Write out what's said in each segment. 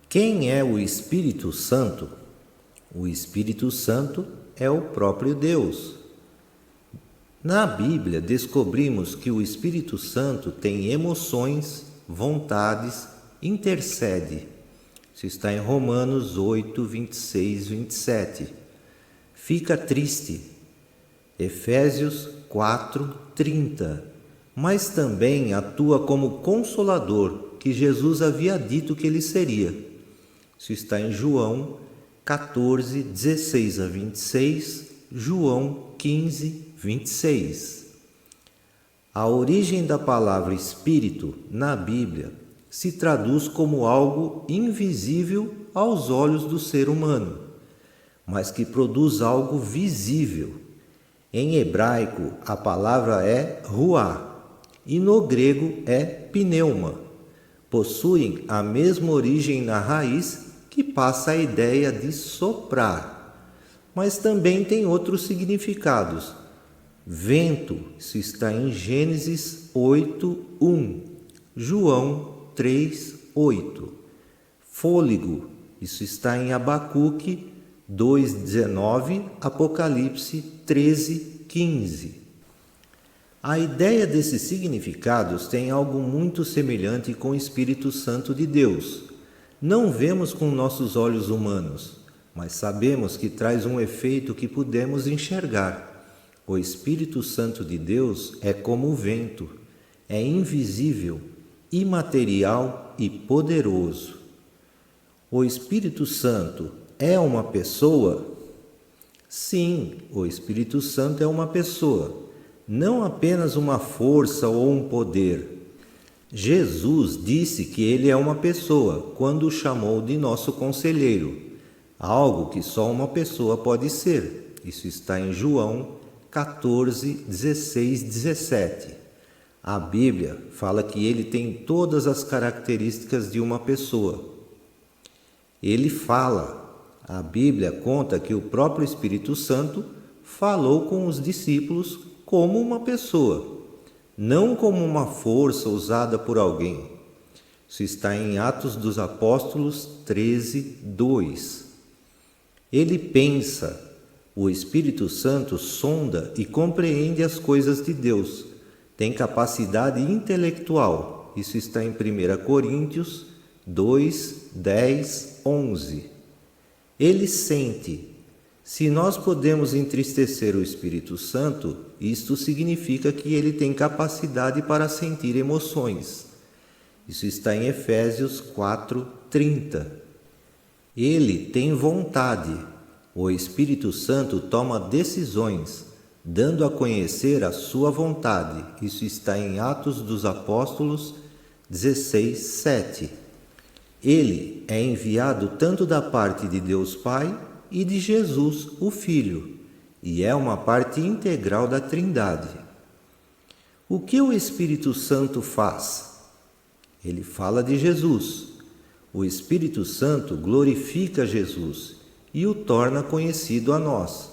Quem é o Espírito Santo? O Espírito Santo é o próprio Deus. Na Bíblia, descobrimos que o Espírito Santo tem emoções, vontades, intercede. Isso está em Romanos 8, 26, 27. Fica triste. Efésios 4, 30. Mas também atua como consolador, que Jesus havia dito que ele seria. Isso está em João 14, 16 a 26, João 15, 26. A origem da palavra Espírito na Bíblia se traduz como algo invisível aos olhos do ser humano, mas que produz algo visível. Em hebraico, a palavra é ruá e no grego é pneuma. Possuem a mesma origem na raiz, que passa a ideia de soprar, mas também tem outros significados. Vento, isso está em Gênesis 8, 1, João 3, 8. Fôlego, isso está em Abacuque 2, 19, Apocalipse 13, 15. A ideia desses significados tem algo muito semelhante com o Espírito Santo de Deus. Não vemos com nossos olhos humanos, mas sabemos que traz um efeito que podemos enxergar. O Espírito Santo de Deus é como o vento, é invisível, imaterial e poderoso. O Espírito Santo é uma pessoa? Sim, o Espírito Santo é uma pessoa, não apenas uma força ou um poder. Jesus disse que ele é uma pessoa quando o chamou de nosso conselheiro, algo que só uma pessoa pode ser. Isso está em João 14, 16, 17. A Bíblia fala que ele tem todas as características de uma pessoa. Ele fala. A Bíblia conta que o próprio Espírito Santo falou com os discípulos como uma pessoa, não como uma força usada por alguém. Isso está em Atos dos Apóstolos 13, 2. Ele pensa. O Espírito Santo sonda e compreende as coisas de Deus. Tem capacidade intelectual. Isso está em 1 Coríntios 2, 10, 11. Ele sente. Se nós podemos entristecer o Espírito Santo, isto significa que ele tem capacidade para sentir emoções. Isso está em Efésios 4, 30. Ele tem vontade. O Espírito Santo toma decisões, dando a conhecer a sua vontade. Isso está em Atos dos Apóstolos 16, 7. Ele é enviado tanto da parte de Deus Pai e de Jesus, o Filho, e é uma parte integral da Trindade. O que o Espírito Santo faz? Ele fala de Jesus. O Espírito Santo glorifica Jesus e o torna conhecido a nós.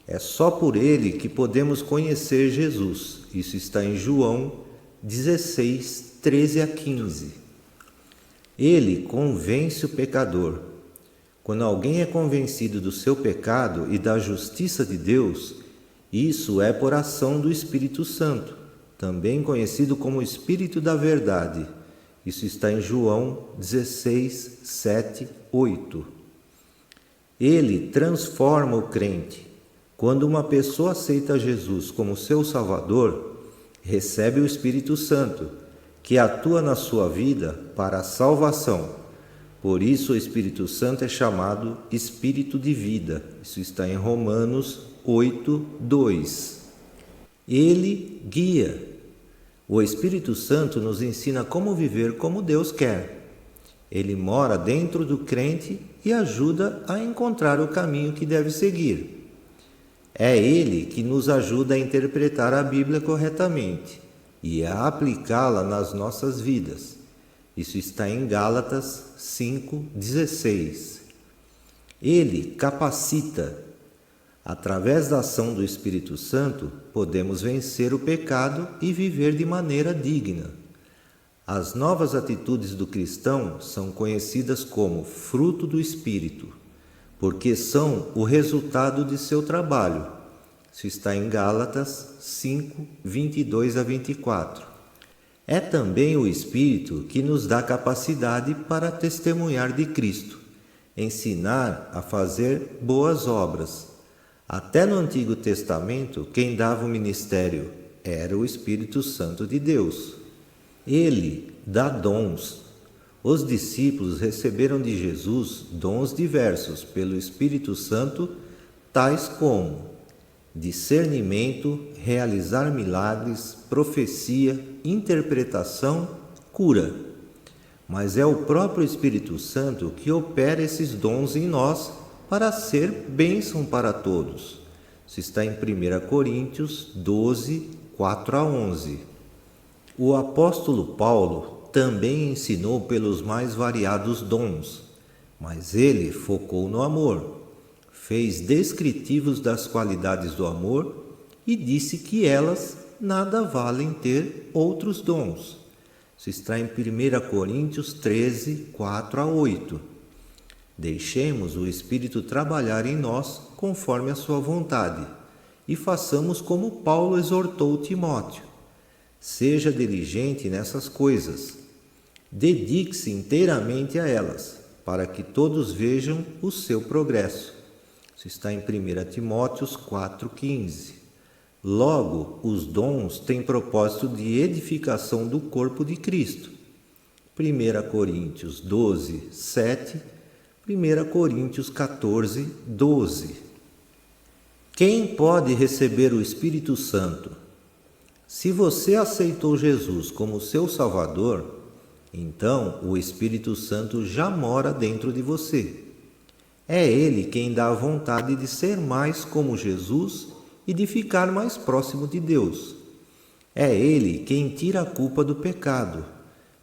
É só por ele que podemos conhecer Jesus. Isso está em João 16, 13 a 15. Ele convence o pecador. Quando alguém é convencido do seu pecado e da justiça de Deus, isso é por ação do Espírito Santo, também conhecido como Espírito da Verdade. Isso está em João 16, 7, 8. Ele transforma o crente. Quando uma pessoa aceita Jesus como seu Salvador, recebe o Espírito Santo, que atua na sua vida para a salvação. Por isso o Espírito Santo é chamado Espírito de vida. Isso está em Romanos 8, 2. Ele guia. O Espírito Santo nos ensina como viver como Deus quer. Ele mora dentro do crente e ajuda a encontrar o caminho que deve seguir. É Ele que nos ajuda a interpretar a Bíblia corretamente e a aplicá-la nas nossas vidas. Isso está em Gálatas 5:16. Ele capacita. Através da ação do Espírito Santo, podemos vencer o pecado e viver de maneira digna. As novas atitudes do cristão são conhecidas como fruto do Espírito, porque são o resultado de seu trabalho. Isso está em Gálatas 5, 22 a 24. É também o Espírito que nos dá capacidade para testemunhar de Cristo, ensinar a fazer boas obras. Até no Antigo Testamento, quem dava o ministério era o Espírito Santo de Deus. Ele dá dons. Os discípulos receberam de Jesus dons diversos pelo Espírito Santo, tais como discernimento, realizar milagres, profecia, interpretação, cura. Mas é o próprio Espírito Santo que opera esses dons em nós para ser bênção para todos. Isso está em 1 Coríntios 12, 4 a 11. O apóstolo Paulo também ensinou pelos mais variados dons, mas ele focou no amor. Fez descritivos das qualidades do amor e disse que elas nada valem ter outros dons. Isso está em 1 Coríntios 13, 4 a 8. Deixemos o Espírito trabalhar em nós conforme a sua vontade e façamos como Paulo exortou Timóteo. Seja diligente nessas coisas. Dedique-se inteiramente a elas, para que todos vejam o seu progresso. Isso está em 1 Timóteo 4,15. Logo, os dons têm propósito de edificação do corpo de Cristo. 1 Coríntios 12, 7, 1 Coríntios 14, 12. Quem pode receber o Espírito Santo? Se você aceitou Jesus como seu Salvador, então o Espírito Santo já mora dentro de você. É Ele quem dá a vontade de ser mais como Jesus e de ficar mais próximo de Deus. É Ele quem tira a culpa do pecado.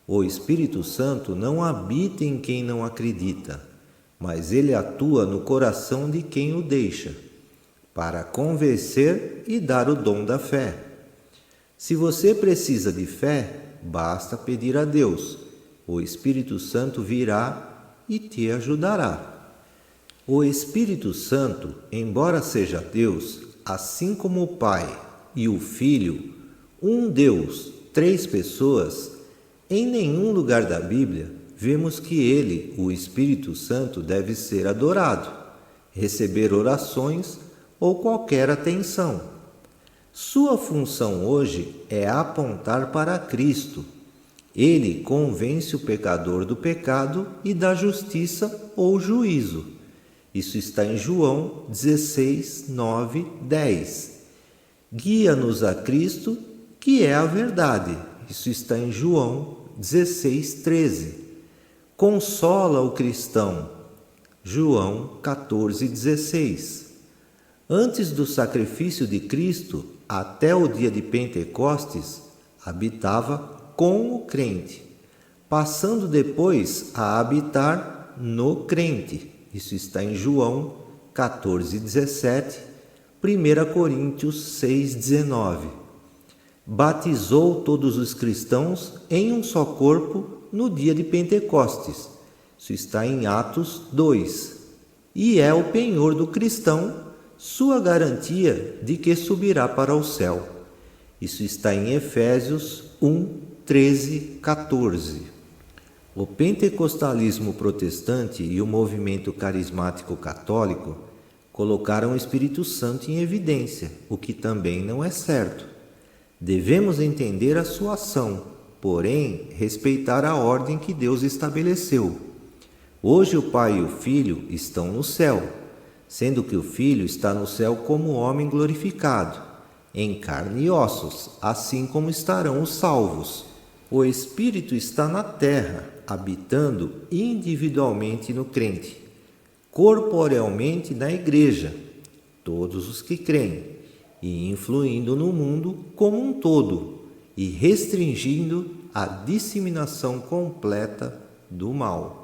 O Espírito Santo não habita em quem não acredita, mas ele atua no coração de quem o deixa, para convencer e dar o dom da fé. Se você precisa de fé, basta pedir a Deus. O Espírito Santo virá e te ajudará. O Espírito Santo, embora seja Deus, assim como o Pai e o Filho, um Deus, 3 pessoas, em nenhum lugar da Bíblia vemos que ele, o Espírito Santo, deve ser adorado, receber orações ou qualquer atenção. Sua função hoje é apontar para Cristo. Ele convence o pecador do pecado e da justiça ou juízo. Isso está em João 16, 9, 10. Guia-nos a Cristo, que é a verdade. Isso está em João 16, 13. Consola o cristão. João 14, 16. Antes do sacrifício de Cristo, até o dia de Pentecostes, habitava com o crente, passando depois a habitar no crente. Isso está em João 14, 17, 1 Coríntios 6, 19. Batizou todos os cristãos em um só corpo no dia de Pentecostes. Isso está em Atos 2. E é o penhor do cristão, sua garantia de que subirá para o céu. Isso está em Efésios 1, 13, 14. O pentecostalismo protestante e o movimento carismático católico colocaram o Espírito Santo em evidência, o que também não é certo. Devemos entender a sua ação, porém respeitar a ordem que Deus estabeleceu. Hoje o Pai e o Filho estão no céu, sendo que o Filho está no céu como homem glorificado, em carne e ossos, assim como estarão os salvos. O Espírito está na terra, habitando individualmente no crente, corporealmente na igreja, todos os que creem, e influindo no mundo como um todo, e restringindo a disseminação completa do mal.